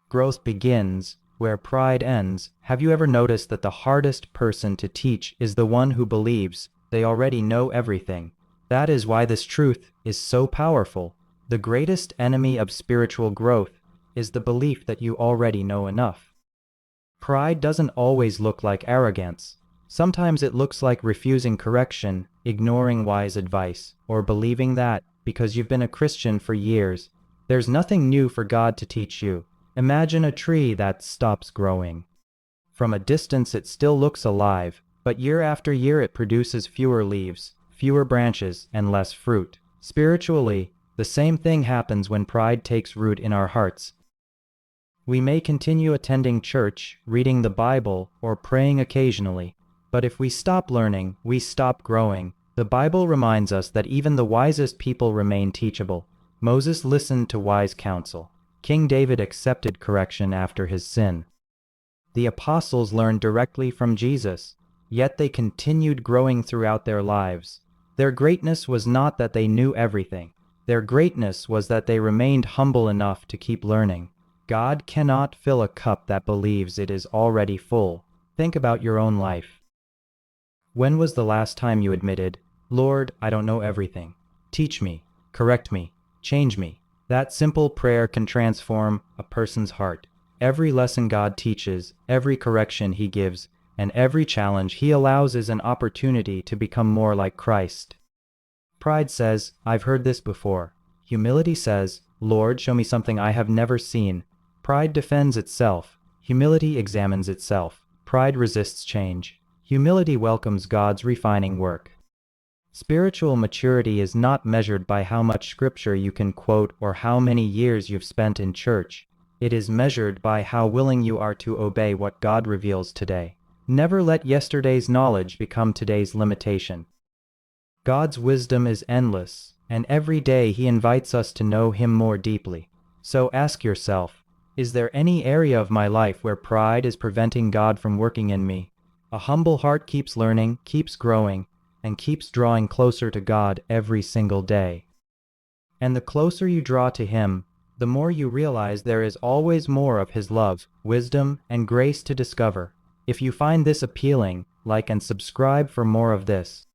Growth begins where pride ends. Have you ever noticed that the hardest person to teach is the one who believes they already know everything? That is why this truth is so powerful. The greatest enemy of spiritual growth is the belief that you already know enough. Pride doesn't always look like arrogance. Sometimes it looks like refusing correction, ignoring wise advice, or believing that, because you've been a Christian for years, there's nothing new for God to teach you. Imagine a tree that stops growing. From a distance it still looks alive, but year after year it produces fewer leaves, fewer branches, and less fruit. Spiritually, the same thing happens when pride takes root in our hearts. We may continue attending church, reading the Bible, or praying occasionally, but if we stop learning, we stop growing. The Bible reminds us that even the wisest people remain teachable. Moses listened to wise counsel. King David accepted correction after his sin. The apostles learned directly from Jesus, yet they continued growing throughout their lives. Their greatness was not that they knew everything. Their greatness was that they remained humble enough to keep learning. God cannot fill a cup that believes it is already full. Think about your own life. When was the last time you admitted, "Lord, I don't know everything. Teach me, correct me, change me"? That simple prayer can transform a person's heart. Every lesson God teaches, every correction He gives, and every challenge He allows is an opportunity to become more like Christ. Pride says, "I've heard this before." Humility says, "Lord, show me something I have never seen." Pride defends itself. Humility examines itself. Pride resists change. Humility welcomes God's refining work. Spiritual maturity is not measured by how much scripture you can quote or how many years you've spent in church. It is measured by how willing you are to obey what God reveals today. Never let yesterday's knowledge become today's limitation. God's wisdom is endless, and every day He invites us to know Him more deeply. So ask yourself, is there any area of my life where pride is preventing God from working in me? A humble heart keeps learning, keeps growing, and keeps drawing closer to God every single day. And the closer you draw to Him, the more you realize there is always more of His love, wisdom, and grace to discover. If you find this appealing, like and subscribe for more of this.